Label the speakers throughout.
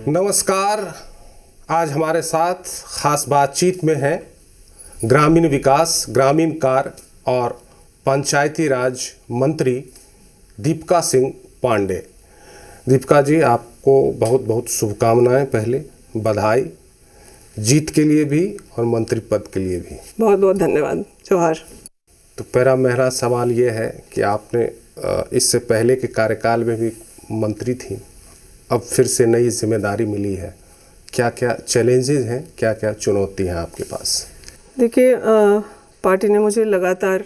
Speaker 1: नमस्कार। आज हमारे साथ खास बातचीत में हैं ग्रामीण विकास, ग्रामीण कार्य और पंचायती राज मंत्री दीपिका सिंह पांडे। दीपिका जी, आपको बहुत बहुत शुभकामनाएं, पहले बधाई जीत के लिए भी और मंत्री पद के लिए भी।
Speaker 2: बहुत बहुत धन्यवाद। जोहार।
Speaker 1: तो मेरा सवाल ये है कि आपने इससे पहले के कार्यकाल में भी मंत्री थी, अब फिर से नई जिम्मेदारी मिली है, क्या क्या चैलेंजेस हैं, क्या क्या चुनौती हैं आपके पास?
Speaker 2: देखिए, पार्टी ने मुझे लगातार,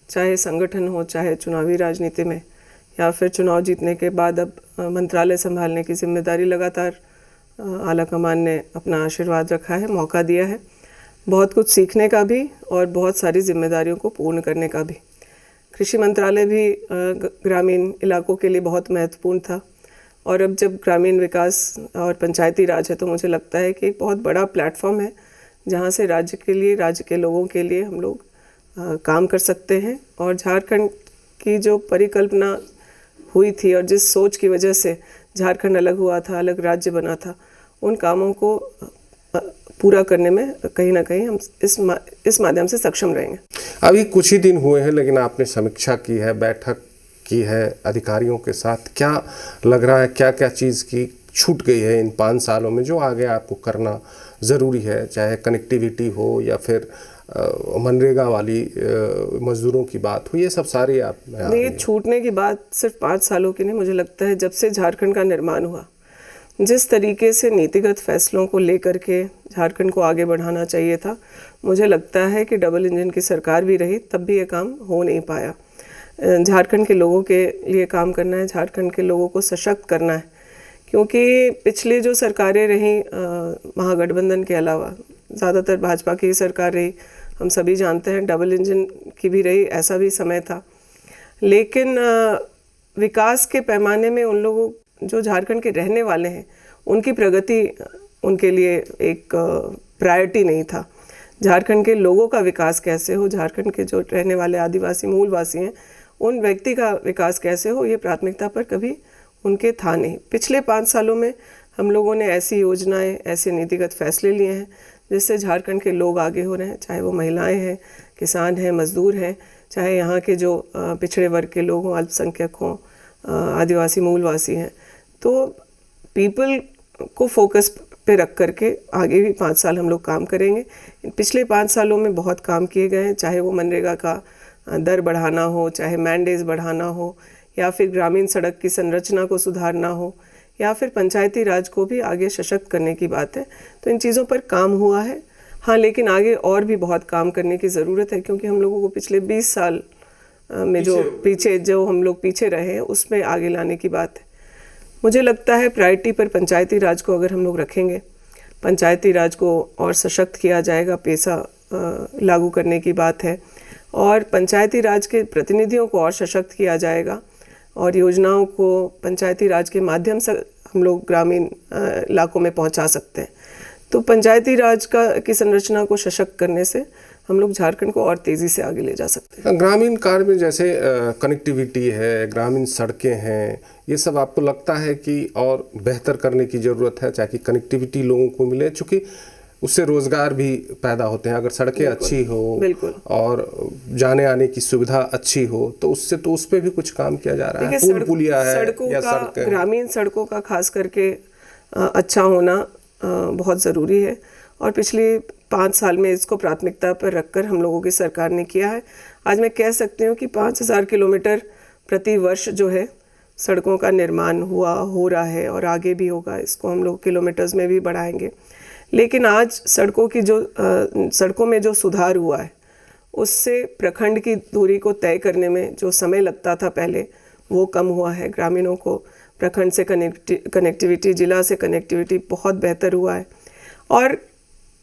Speaker 2: चाहे संगठन हो, चाहे चुनावी राजनीति में, या फिर चुनाव जीतने के बाद अब मंत्रालय संभालने की जिम्मेदारी, लगातार आला कमान ने अपना आशीर्वाद रखा है, मौका दिया है, बहुत कुछ सीखने का भी और बहुत सारी जिम्मेदारियों को पूर्ण करने का भी। कृषि मंत्रालय भी ग्रामीण इलाकों के लिए बहुत महत्वपूर्ण था, और अब जब ग्रामीण विकास और पंचायती राज है तो मुझे लगता है कि एक बहुत बड़ा प्लेटफॉर्म है जहां से राज्य के लिए, राज्य के लोगों के लिए हम लोग काम कर सकते हैं। और झारखंड की जो परिकल्पना हुई थी और जिस सोच की वजह से झारखंड अलग हुआ था, अलग राज्य बना था, उन कामों को पूरा करने में कहीं ना कहीं हम इस माध्यम से सक्षम रहेंगे।
Speaker 1: अभी कुछ ही दिन हुए हैं, लेकिन आपने समीक्षा की है, बैठक की है अधिकारियों के साथ। क्या लग रहा है, क्या क्या चीज़ की छूट गई है इन 5 सालों में जो आगे आपको करना ज़रूरी है? चाहे कनेक्टिविटी हो या फिर मनरेगा वाली मजदूरों की बात हो, ये सब सारी आप
Speaker 2: नहीं, छूटने की बात सिर्फ 5 सालों की नहीं। मुझे लगता है जब से झारखंड का निर्माण हुआ, जिस तरीके से नीतिगत फैसलों को लेकर के झारखंड को आगे बढ़ाना चाहिए था, मुझे लगता है कि डबल इंजन की सरकार भी रही तब भी ये काम हो नहीं पाया। झारखंड के लोगों के लिए काम करना है, झारखंड के लोगों को सशक्त करना है, क्योंकि पिछले जो सरकारें रहीं महागठबंधन के अलावा, ज़्यादातर भाजपा की सरकार रही, हम सभी जानते हैं, डबल इंजन की भी रही, ऐसा भी समय था। लेकिन विकास के पैमाने में उन लोगों जो झारखंड के रहने वाले हैं, उनकी प्रगति उनके लिए एक प्रायोरिटी नहीं था। झारखंड के लोगों का विकास कैसे हो, झारखंड के जो रहने वाले आदिवासी मूलवासी हैं, उन व्यक्ति का विकास कैसे हो, ये प्राथमिकता पर कभी उनके था नहीं। पिछले 5 सालों में हम लोगों ने ऐसी योजनाएं, ऐसे नीतिगत फैसले लिए हैं जिससे झारखंड के लोग आगे हो रहे हैं, चाहे वो महिलाएं हैं, किसान हैं, मजदूर हैं, चाहे यहाँ के जो पिछड़े वर्ग के लोग हों, अल्पसंख्यक हों, आदिवासी मूलवासी हैं। तो पीपल को फोकस पे रख करके आगे भी 5 साल हम लोग काम करेंगे। पिछले 5 सालों में बहुत काम किए गए हैं, चाहे वो मनरेगा का दर बढ़ाना हो, चाहे मैंडेज बढ़ाना हो, या फिर ग्रामीण सड़क की संरचना को सुधारना हो, या फिर पंचायती राज को भी आगे सशक्त करने की बात है। तो इन चीज़ों पर काम हुआ है, हाँ, लेकिन आगे और भी बहुत काम करने की ज़रूरत है, क्योंकि हम लोगों को पिछले 20 साल में जो हम लोग पीछे रहे हैं, उसमें आगे लाने की बात है। मुझे लगता है प्रायोरिटी पर पंचायती राज को अगर हम लोग रखेंगे, पंचायती राज को और सशक्त किया जाएगा, पैसा लागू करने की बात है, और पंचायती राज के प्रतिनिधियों को और सशक्त किया जाएगा, और योजनाओं को पंचायती राज के माध्यम से हम लोग ग्रामीण इलाकों में पहुंचा सकते हैं। तो पंचायती राज की संरचना को सशक्त करने से हम लोग झारखंड को और तेज़ी से आगे ले जा सकते हैं।
Speaker 1: ग्रामीण कार्य में जैसे कनेक्टिविटी है, ग्रामीण सड़कें हैं, ये सब आपको लगता है कि और बेहतर करने की ज़रूरत है, ताकि कनेक्टिविटी लोगों को मिले, चूँकि उससे रोज़गार भी पैदा होते हैं। अगर सड़कें अच्छी हो और जाने आने की सुविधा अच्छी हो, तो उससे तो उस पर भी कुछ काम किया जा रहा है। पुलिया है या सड़कें,
Speaker 2: ग्रामीण सड़कों का खास करके अच्छा होना बहुत ज़रूरी है, और पिछले 5 साल में इसको प्राथमिकता पर रखकर हम लोगों की सरकार ने किया है। आज मैं कह सकती हूँ कि 5000 किलोमीटर प्रति वर्ष जो है सड़कों का निर्माण हो रहा है, और आगे भी होगा। इसको हम लोग किलोमीटर्स में भी बढ़ाएंगे। लेकिन आज सड़कों में जो सुधार हुआ है, उससे प्रखंड की दूरी को तय करने में जो समय लगता था पहले, वो कम हुआ है। ग्रामीणों को प्रखंड से कनेक्टिविटी, जिला से कनेक्टिविटी बहुत बेहतर हुआ है। और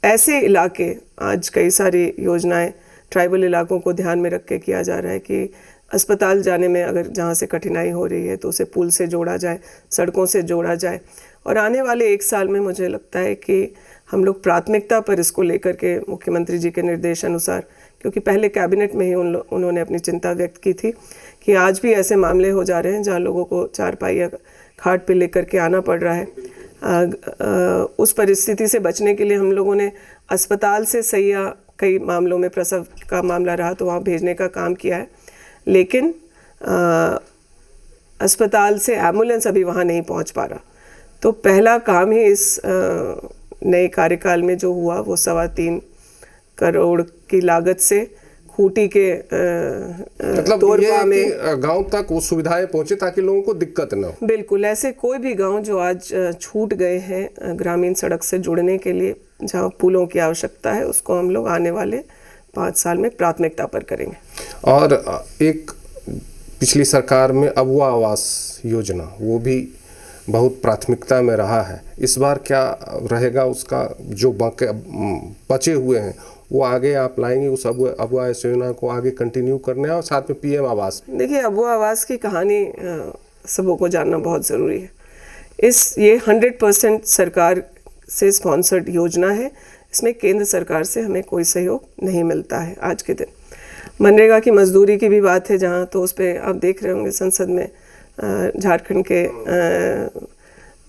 Speaker 2: ऐसे इलाके, आज कई सारी योजनाएं ट्राइबल इलाकों को ध्यान में रख के किया जा रहा है कि अस्पताल जाने में अगर जहाँ से कठिनाई हो रही है तो उसे पुल से जोड़ा जाए, सड़कों से जोड़ा जाए। और आने वाले 1 साल में मुझे लगता है कि हम लोग प्राथमिकता पर इसको लेकर के मुख्यमंत्री जी के निर्देश अनुसार, क्योंकि पहले कैबिनेट में ही उन्होंने अपनी चिंता व्यक्त की थी कि आज भी ऐसे मामले हो जा रहे हैं जहाँ लोगों को 4 पहिया खाट पे लेकर के आना पड़ रहा है। उस परिस्थिति से बचने के लिए हम लोगों ने अस्पताल से सैया, कई मामलों में प्रसव का मामला रहा तो वहाँ भेजने का काम किया है, लेकिन अस्पताल से एम्बुलेंस अभी वहाँ नहीं पहुँच पा रहा। तो पहला काम ही इस नए कार्यकाल में जो हुआ वो 3.25 करोड़ की लागत से खूंटी के
Speaker 1: मतलब
Speaker 2: तोरपा में
Speaker 1: गांव तक वो सुविधाएं पहुंचे ताकि लोगों को दिक्कत न हो।
Speaker 2: बिल्कुल, ऐसे कोई भी गांव जो आज छूट गए हैं ग्रामीण सड़क से जुड़ने के लिए, जहां पुलों की आवश्यकता है, उसको हम लोग आने वाले 5 साल में प्राथमिकता पर करेंगे।
Speaker 1: और एक पिछली सरकार में अबुआ आवास योजना, वो भी बहुत प्राथमिकता में रहा है। इस बार क्या रहेगा उसका, जो बचे हुए हैं वो आगे आप लाएंगे उस अबुआ योजना को आगे कंटिन्यू करने, और साथ में पीएम आवास?
Speaker 2: देखिए, अबुआ आवास की कहानी सबों को जानना बहुत ज़रूरी है। ये 100% सरकार से स्पॉन्सर्ड योजना है। इसमें केंद्र सरकार से हमें कोई सहयोग नहीं मिलता है आज के दिन। मनरेगा की मजदूरी की भी बात है जहाँ, तो उस पर आप देख रहे होंगे संसद में झारखंड के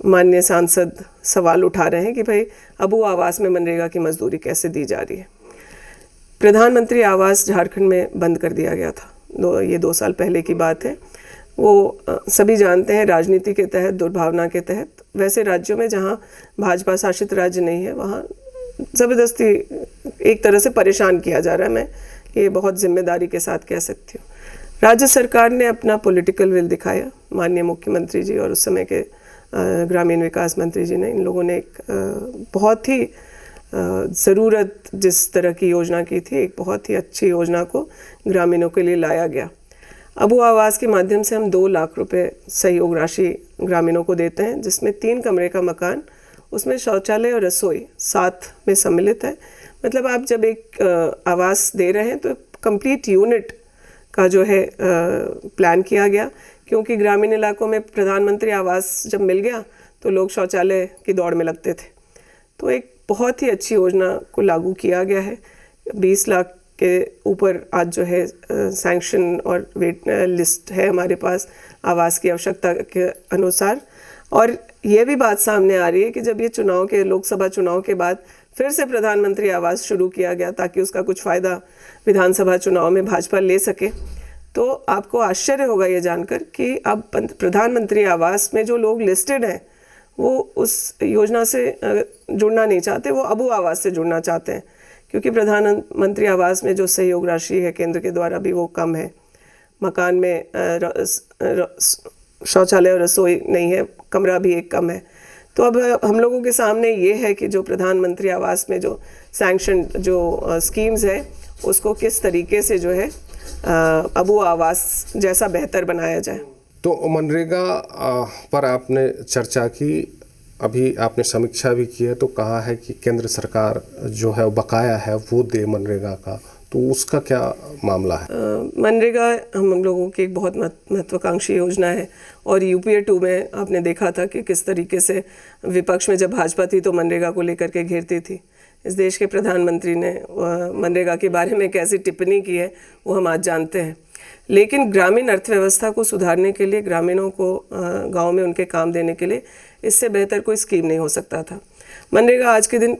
Speaker 2: माननीय सांसद सवाल उठा रहे हैं कि भाई अबुआ आवास में मनरेगा की मजदूरी कैसे दी जा रही है। प्रधानमंत्री आवास झारखंड में बंद कर दिया गया था, ये 2 साल पहले की बात है। वो सभी जानते हैं, राजनीति के तहत, दुर्भावना के तहत, वैसे राज्यों में जहाँ भाजपा शासित राज्य नहीं है वहाँ ज़बरदस्ती एक तरह से परेशान किया जा रहा है। मैं ये बहुत जिम्मेदारी के साथ कह सकती हूँ। राज्य सरकार ने अपना पॉलिटिकल विल दिखाया, माननीय मुख्यमंत्री जी और उस समय के ग्रामीण विकास मंत्री जी ने, इन लोगों ने एक बहुत ही ज़रूरत जिस तरह की योजना की थी, एक बहुत ही अच्छी योजना को ग्रामीणों के लिए लाया गया। अबुआ आवास के माध्यम से हम 2 लाख रुपए सहयोग राशि ग्रामीणों को देते हैं, जिसमें 3 कमरे का मकान, उसमें शौचालय और रसोई साथ में सम्मिलित है। मतलब आप जब एक आवास दे रहे हैं तो कंप्लीट यूनिट का जो है प्लान किया गया, क्योंकि ग्रामीण इलाकों में प्रधानमंत्री आवास जब मिल गया तो लोग शौचालय की दौड़ में लगते थे। तो एक बहुत ही अच्छी योजना को लागू किया गया है। 20 लाख के ऊपर आज जो है सैंक्शन और वेट लिस्ट है हमारे पास आवास की आवश्यकता के अनुसार। और ये भी बात सामने आ रही है कि जब ये लोकसभा चुनाव के बाद फिर से प्रधानमंत्री आवास शुरू किया गया ताकि उसका कुछ फ़ायदा विधानसभा चुनाव में भाजपा ले सके, तो आपको आश्चर्य होगा ये जानकर कि अब प्रधानमंत्री आवास में जो लोग लिस्टेड हैं वो उस योजना से जुड़ना नहीं चाहते, वो अबुआ आवास से जुड़ना चाहते हैं, क्योंकि प्रधानमंत्री आवास में जो सहयोग राशि है केंद्र के द्वारा भी वो कम है। मकान में शौचालय और रसोई नहीं है, कमरा भी एक कम है। तो अब हम लोगों के सामने ये है कि जो प्रधानमंत्री आवास में जो सैंक्शन जो स्कीम्स है उसको किस तरीके से जो है अबुआ आवास जैसा बेहतर बनाया जाए।
Speaker 1: तो मनरेगा पर आपने चर्चा की, अभी आपने समीक्षा भी की है, तो कहा है कि केंद्र सरकार जो है बकाया है वो दे मनरेगा का, तो उसका क्या मामला है?
Speaker 2: मनरेगा हम लोगों की एक बहुत महत्वाकांक्षी योजना है और यूपीए 2 में आपने देखा था कि किस तरीके से विपक्ष में जब भाजपा थी तो मनरेगा को लेकर के घेरती थी। इस देश के प्रधानमंत्री ने मनरेगा के बारे में कैसी टिप्पणी की है वो हम आज जानते हैं। लेकिन ग्रामीण अर्थव्यवस्था को सुधारने के लिए, ग्रामीणों को गांव में उनके काम देने के लिए इससे बेहतर कोई स्कीम नहीं हो सकता था। मनरेगा आज के दिन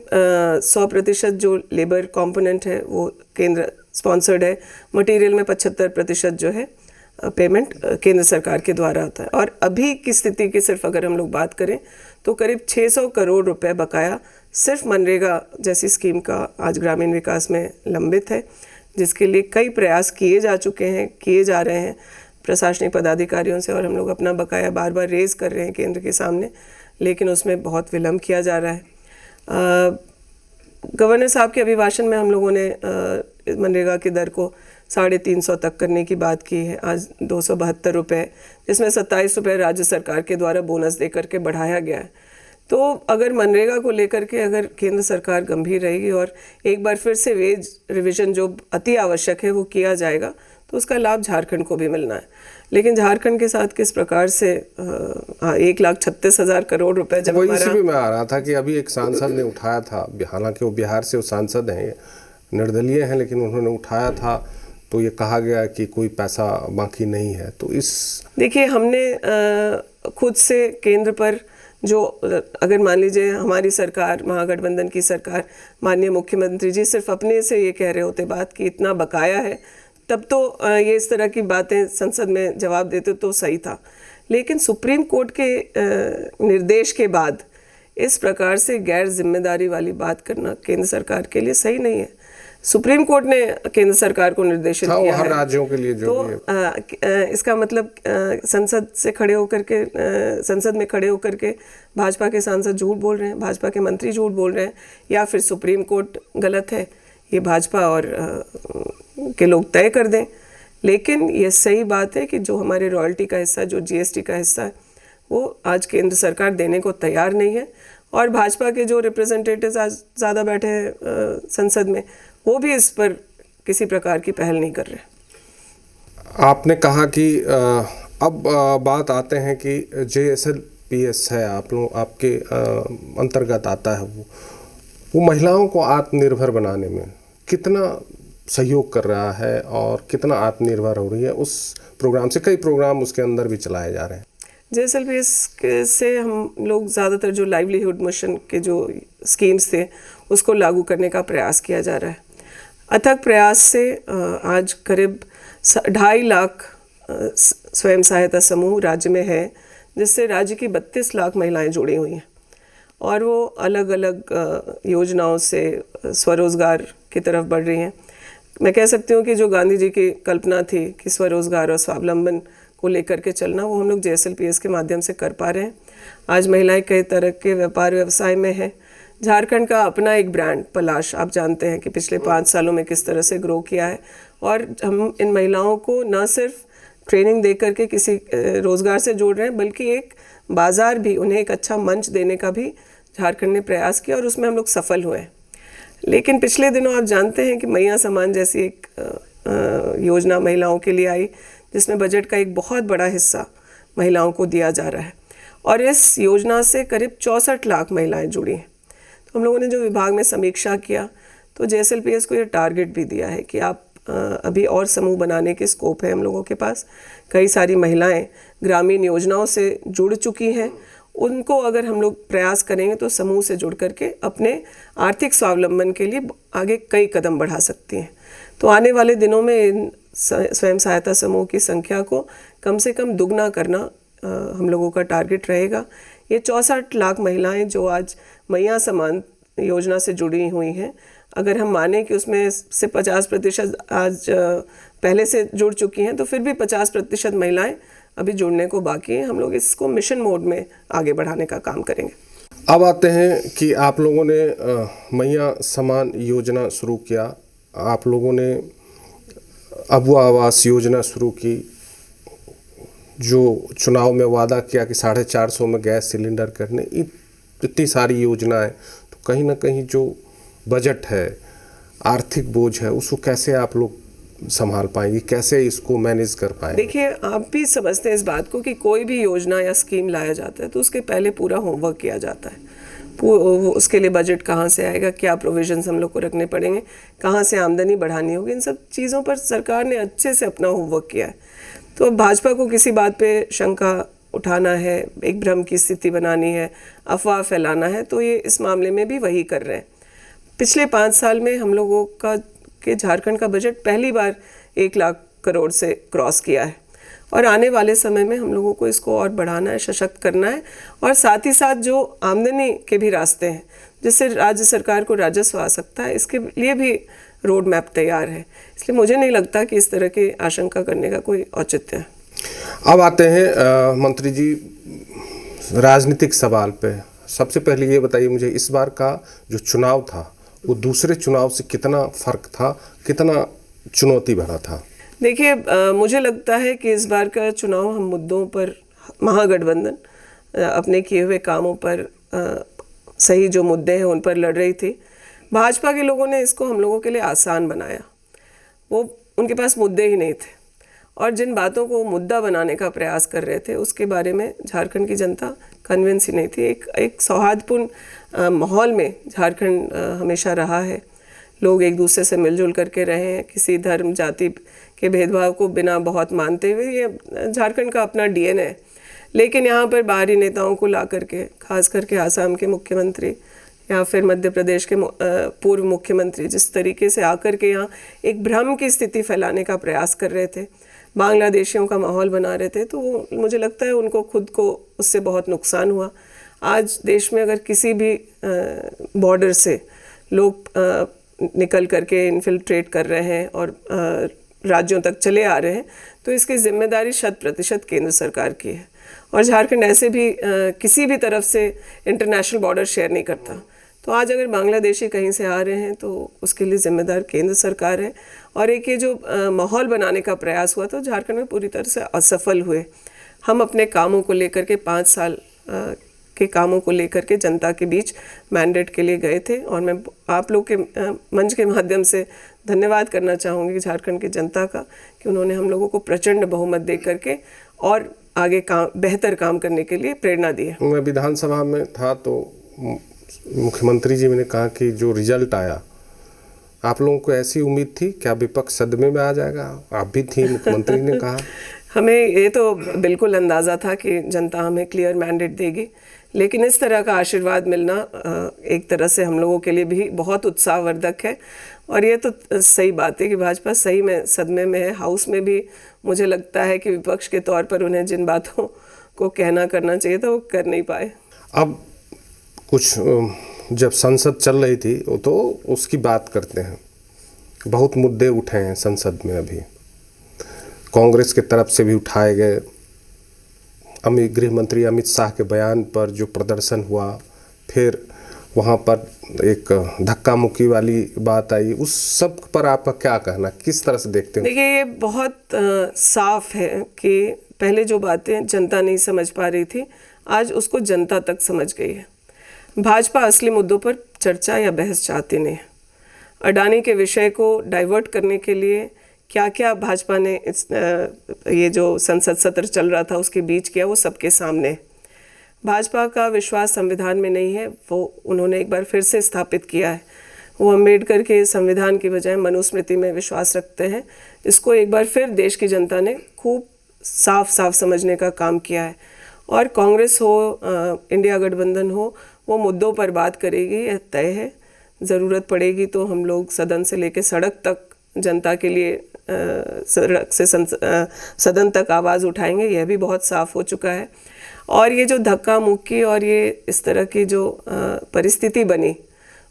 Speaker 2: 100% जो लेबर कंपोनेंट है वो केंद्र स्पॉन्सर्ड है। मटेरियल में 75% जो है पेमेंट केंद्र सरकार के द्वारा आता है। और अभी की स्थिति की सिर्फ अगर हम लोग बात करें तो करीब 600 करोड़ रुपए बकाया सिर्फ मनरेगा जैसी स्कीम का आज ग्रामीण विकास में लंबित है, जिसके लिए कई प्रयास किए जा रहे हैं प्रशासनिक पदाधिकारियों से, और हम लोग अपना बकाया बार बार रेज कर रहे हैं केंद्र के सामने, लेकिन उसमें बहुत विलम्ब किया जा रहा है। गवर्नर साहब के अभिभाषण में हम लोगों ने मनरेगा की दर को 350 तक करने की बात की है। आज 272 रुपये, जिसमें 27 रुपये राज्य सरकार के द्वारा बोनस दे करके बढ़ाया गया है। तो अगर मनरेगा को लेकर के अगर केंद्र सरकार गंभीर रहेगी और एक बार फिर से वेज रिवीजन जो अति आवश्यक है वो किया जाएगा, तो उसका लाभ झारखंड को भी मिलना है। लेकिन झारखंड के साथ किस प्रकार से 1,36,000 करोड़ रुपए जब
Speaker 1: वही इसी भी मैं आ रहा था कि अभी एक सांसद ने उठाया था, हालांकि वो बिहार से वो सांसद हैं, निर्दलीय हैं, लेकिन उन्होंने उठाया था तो ये कहा गया कि कोई पैसा बाकी नहीं है। तो इस
Speaker 2: देखिए, हमने खुद से केंद्र पर जो अगर मान लीजिए हमारी सरकार, महागठबंधन की सरकार, माननीय मुख्यमंत्री जी सिर्फ अपने से ये कह रहे होते बात कि इतना बकाया है, तब तो ये इस तरह की बातें संसद में जवाब देते तो सही था। लेकिन सुप्रीम कोर्ट के निर्देश के बाद इस प्रकार से गैर जिम्मेदारी वाली बात करना केंद्र सरकार के लिए सही नहीं है। सुप्रीम कोर्ट ने केंद्र सरकार को निर्देशित किया
Speaker 1: हर
Speaker 2: है,
Speaker 1: राज्यों के लिए जो
Speaker 2: तो इसका मतलब संसद में खड़े होकर के भाजपा के सांसद झूठ बोल रहे हैं, भाजपा के मंत्री झूठ बोल रहे हैं, या फिर सुप्रीम कोर्ट गलत है, ये भाजपा और के लोग तय कर दें। लेकिन ये सही बात है कि जो हमारे रॉयल्टी का हिस्सा, जो जीएसटी का हिस्सा है, वो आज केंद्र सरकार देने को तैयार नहीं है। और भाजपा के जो रिप्रेजेंटेटिव्स आज ज़्यादा बैठे हैं संसद में, वो भी इस पर किसी प्रकार की पहल नहीं कर रहे।
Speaker 1: आपने कहा कि अब बात आते हैं कि JSLPS है, आप लोग आपके अंतर्गत आता है, वो महिलाओं को आत्मनिर्भर बनाने में कितना सहयोग कर रहा है और कितना आत्मनिर्भर हो रही है उस प्रोग्राम से। कई प्रोग्राम उसके अंदर भी चलाए जा रहे हैं।
Speaker 2: JSLPS से हम लोग ज़्यादातर जो लाइवलीहुड मिशन के जो स्कीम्स थे उसको लागू करने का प्रयास किया जा रहा है। अथक प्रयास से आज करीब 2.5 लाख स्वयं सहायता समूह राज्य में है, जिससे राज्य की 32 लाख महिलाएं जुड़ी हुई हैं और वो अलग अलग योजनाओं से स्वरोजगार की तरफ बढ़ रही हैं। मैं कह सकती हूँ कि जो गांधी जी की कल्पना थी कि स्वरोजगार और स्वावलंबन को लेकर के चलना, वो हम लोग JSLPS के माध्यम से कर पा रहे हैं। आज महिलाएं कई तरह के व्यापार व्यवसाय में हैं। झारखंड का अपना एक ब्रांड पलाश, आप जानते हैं कि पिछले 5 सालों में किस तरह से ग्रो किया है, और हम इन महिलाओं को न सिर्फ ट्रेनिंग दे करके किसी रोज़गार से जोड़ रहे हैं, बल्कि एक बाज़ार भी, उन्हें एक अच्छा मंच देने का भी झारखंड ने प्रयास किया और उसमें हम लोग सफल हुए हैं। लेकिन पिछले दिनों आप जानते हैं कि मैया सम्मान जैसी एक योजना महिलाओं के लिए आई, जिसमें बजट का एक बहुत बड़ा हिस्सा महिलाओं को दिया जा रहा है, और इस योजना से करीब 64 लाख महिलाएं जुड़ी हैं। तो हम लोगों ने जो विभाग में समीक्षा किया, तो JSLPS को ये टारगेट भी दिया है कि आप अभी और समूह बनाने के स्कोप है हम लोगों के पास। कई सारी महिलाएं ग्रामीण योजनाओं से जुड़ चुकी हैं, उनको अगर हम लोग प्रयास करेंगे तो समूह से जुड़ करके अपने आर्थिक स्वावलंबन के लिए आगे कई कदम बढ़ा सकती हैं। तो आने वाले दिनों में इन स्वयं सहायता समूह की संख्या को कम से कम दुगना करना हम लोगों का टारगेट रहेगा। ये 64 लाख महिलाएं जो आज मैया सम्मान योजना से जुड़ी हुई हैं, अगर हम माने कि उसमें से 50% आज पहले से जुड़ चुकी हैं, तो फिर भी 50% महिलाएं अभी जुड़ने को बाकी हैं। हम लोग इसको मिशन मोड में आगे बढ़ाने का काम करेंगे।
Speaker 1: अब आते हैं कि आप लोगों ने मैया सम्मान योजना शुरू किया, आप लोगों ने अबुआ आवास योजना शुरू की, जो चुनाव में वादा किया कि 450 में गैस सिलेंडर करने, इतनी सारी योजनाएं, तो कहीं ना कहीं जो बजट है, आर्थिक बोझ है, उसको कैसे आप लोग संभाल पाएंगे, कैसे इसको मैनेज कर पाएंगे?
Speaker 2: देखिए, आप भी समझते हैं इस बात को कि कोई भी योजना या स्कीम लाया जाता है तो उसके पहले पूरा होमवर्क किया जाता है। उसके लिए बजट कहाँ से आएगा, क्या प्रोविजंस हम लोग को रखने पड़ेंगे, कहाँ से आमदनी बढ़ानी होगी, इन सब चीज़ों पर सरकार ने अच्छे से अपना होमवर्क किया है। तो अब भाजपा को किसी बात पे शंका उठाना है, एक भ्रम की स्थिति बनानी है, अफवाह फैलाना है, तो ये इस मामले में भी वही कर रहे हैं। पिछले 5 साल में हम लोगों का कि झारखंड का बजट पहली बार 1 लाख करोड़ से क्रॉस किया है, और आने वाले समय में हम लोगों को इसको और बढ़ाना है, सशक्त करना है, और साथ ही साथ जो आमदनी के भी रास्ते हैं जिससे राज्य सरकार को राजस्व आ सकता है, इसके लिए भी रोड मैप तैयार है। इसलिए मुझे नहीं लगता कि इस तरह की आशंका करने का कोई औचित्य है।
Speaker 1: अब आते हैं मंत्री जी राजनीतिक सवाल पे। सबसे पहले ये बताइए मुझे, इस बार का जो चुनाव था वो दूसरे चुनाव से कितना फर्क था, कितना चुनौती भरा था?
Speaker 2: देखिए, मुझे लगता है कि इस बार का चुनाव हम मुद्दों पर, महागठबंधन अपने किए हुए कामों पर, सही जो मुद्दे हैं उन पर लड़ रही थी। भाजपा के लोगों ने इसको हम लोगों के लिए आसान बनाया, वो उनके पास मुद्दे ही नहीं थे, और जिन बातों को मुद्दा बनाने का प्रयास कर रहे थे उसके बारे में झारखंड की जनता कन्विंस ही नहीं थी। एक सौहार्दपूर्ण माहौल में झारखंड हमेशा रहा है, लोग एक दूसरे से मिलजुल करके रहे हैं, किसी धर्म जाति के भेदभाव को बिना बहुत मानते हुए, ये झारखंड का अपना DNA है। लेकिन यहाँ पर बाहरी नेताओं को ला करके, खास करके आसाम के मुख्यमंत्री या फिर मध्य प्रदेश के पूर्व मुख्यमंत्री जिस तरीके से आकर के यहाँ एक भ्रम की स्थिति फैलाने का प्रयास कर रहे थे, बांग्लादेशियों का माहौल बना रहे थे, तो मुझे लगता है उनको खुद को उससे बहुत नुकसान हुआ। आज देश में अगर किसी भी बॉर्डर से लोग निकल करके इन्फिल्ट्रेट कर रहे हैं और राज्यों तक चले आ रहे हैं, तो इसकी जिम्मेदारी 100% केंद्र सरकार की है। और झारखंड ऐसे भी किसी भी तरफ से इंटरनेशनल बॉर्डर शेयर नहीं करता, तो आज अगर बांग्लादेशी कहीं से आ रहे हैं तो उसके लिए जिम्मेदार केंद्र सरकार है। और एक ये जो माहौल बनाने का प्रयास हुआ, तो झारखंड में पूरी तरह से असफल हुए। हम अपने कामों को लेकर के 5 साल के कामों को लेकर के जनता के बीच मैंडेट के लिए गए थे, और मैं आप लोग के मंच के माध्यम से धन्यवाद करना चाहूँगी झारखंड की जनता का कि उन्होंने हम लोगों को प्रचंड बहुमत दे करके और आगे बेहतर काम करने के लिए प्रेरणा दी है।
Speaker 1: मैं विधानसभा में था तो मुख्यमंत्री जी ने कहा कि जो रिजल्ट आया, आप लोगों को ऐसी उम्मीद थी क्या विपक्ष सदमे में आ जाएगा? आप भी थी, मुख्यमंत्री ने कहा।
Speaker 2: हमें ये तो बिल्कुल अंदाज़ा था कि जनता हमें क्लियर मैंडेट देगी, लेकिन इस तरह का आशीर्वाद मिलना एक तरह से हम लोगों के लिए भी बहुत उत्साहवर्धक है। और ये तो सही बात है कि भाजपा सही में सदमे में है। हाउस में भी मुझे लगता है कि विपक्ष के तौर पर उन्हें जिन बातों को कहना करना चाहिए था वो कर नहीं पाए।
Speaker 1: अब कुछ जब संसद चल रही थी तो उसकी बात करते हैं, बहुत मुद्दे उठे हैं संसद में। अभी कांग्रेस की तरफ से भी उठाए गए, गृह मंत्री अमित शाह के बयान पर जो प्रदर्शन हुआ, फिर वहाँ पर एक धक्का मुक्की वाली बात आई, उस सब पर आपका क्या कहना, किस तरह से देखते हैं?
Speaker 2: देखिए, ये बहुत साफ है कि पहले जो बातें जनता नहीं समझ पा रही थी, आज उसको जनता तक समझ गई है। भाजपा असली मुद्दों पर चर्चा या बहस चाहती नहीं है। अडानी के विषय को डाइवर्ट करने के लिए क्या क्या भाजपा ने ये जो संसद सत्र चल रहा था उसके बीच किया, वो सबके सामने। भाजपा का विश्वास संविधान में नहीं है, वो उन्होंने एक बार फिर से स्थापित किया है। वो अम्बेडकर के संविधान की बजाय मनुस्मृति में विश्वास रखते हैं। इसको एक बार फिर देश की जनता ने खूब साफ साफ समझने का काम किया है। और कांग्रेस हो, इंडिया गठबंधन हो, वो मुद्दों पर बात करेगी, यह तय है। ज़रूरत पड़ेगी तो हम लोग सदन से लेकर सड़क तक जनता के लिए सड़क से सदन तक आवाज़ उठाएंगे, यह भी बहुत साफ हो चुका है। और ये जो धक्का मुक्की और ये इस तरह की जो परिस्थिति बनी,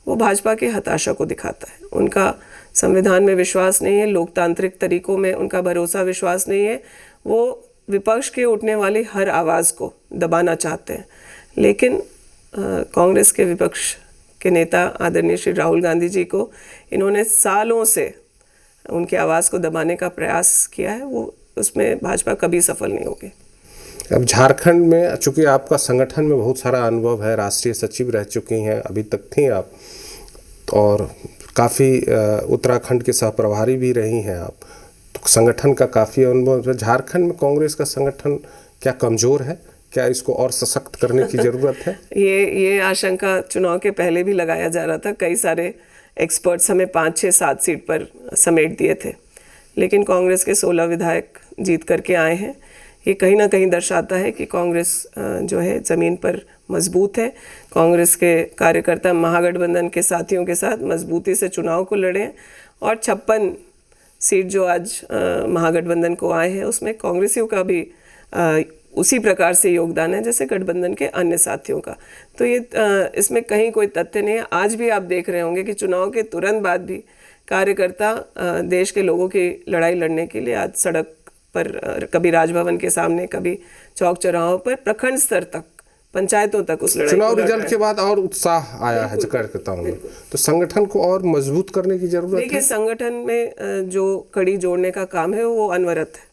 Speaker 2: वो भाजपा की हताशा को दिखाता है। उनका संविधान में विश्वास नहीं है, लोकतांत्रिक तरीकों में उनका भरोसा विश्वास नहीं है। वो विपक्ष के उठने वाली हर आवाज़ को दबाना चाहते हैं। लेकिन कांग्रेस के विपक्ष के नेता आदरणीय श्री राहुल गांधी जी को इन्होंने सालों से उनकी आवाज़ को दबाने का प्रयास किया है, वो उसमें भाजपा कभी सफल नहीं होगी।
Speaker 1: अब झारखंड में, चूँकि आपका संगठन में बहुत सारा अनुभव है, राष्ट्रीय सचिव रह चुकी हैं, अभी तक थी आप, और काफ़ी उत्तराखंड के सहप्रभारी भी रही हैं आप, तो संगठन का काफ़ी अनुभव। झारखंड में कांग्रेस का संगठन क्या कमज़ोर है? क्या इसको और सशक्त करने की ज़रूरत है?
Speaker 2: ये आशंका चुनाव के पहले भी लगाया जा रहा था। कई सारे एक्सपर्ट्स हमें 5, 6, 7 सीट पर समेट दिए थे, लेकिन कांग्रेस के 16 विधायक जीत करके आए हैं। ये कहीं ना कहीं दर्शाता है कि कांग्रेस जो है ज़मीन पर मजबूत है। कांग्रेस के कार्यकर्ता महागठबंधन के साथियों के साथ मजबूती से चुनाव को लड़े, और 56 सीट जो आज महागठबंधन को आए हैं उसमें कांग्रेसियों का भी उसी प्रकार से योगदान है जैसे गठबंधन के अन्य साथियों का। तो ये इसमें कहीं कोई तथ्य नहीं है। आज भी आप देख रहे होंगे कि चुनाव के तुरंत बाद भी कार्यकर्ता देश के लोगों की लड़ाई लड़ने के लिए आज सड़क पर, कभी राजभवन के सामने, कभी चौक चौराहों पर, प्रखंड स्तर तक, पंचायतों तक उस लड़ाई।
Speaker 1: चुनाव रिजल्ट के बाद और उत्साह आया है कार्यकर्ताओं में, तो संगठन को और मजबूत करने की जरूरत है।
Speaker 2: देखिए, संगठन में जो कड़ी जोड़ने का काम है वो अनवरत है।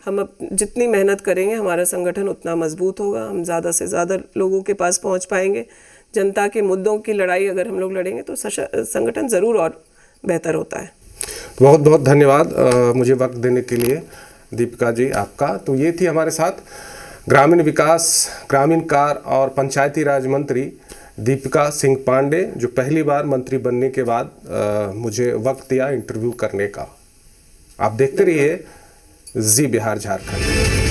Speaker 2: हम जितनी मेहनत करेंगे हमारा संगठन उतना मजबूत होगा, हम ज़्यादा से ज़्यादा लोगों के पास पहुंच पाएंगे। जनता के मुद्दों की लड़ाई अगर हम लोग लड़ेंगे तो संगठन ज़रूर और बेहतर होता है।
Speaker 1: बहुत बहुत धन्यवाद मुझे वक्त देने के लिए दीपिका जी आपका। तो ये थी हमारे साथ ग्रामीण विकास, ग्रामीण कार्य और पंचायती राज मंत्री दीपिका सिंह पांडे, जो पहली बार मंत्री बनने के बाद मुझे वक्त दिया इंटरव्यू करने का। आप देखते रहिए जी बिहार झारखंड।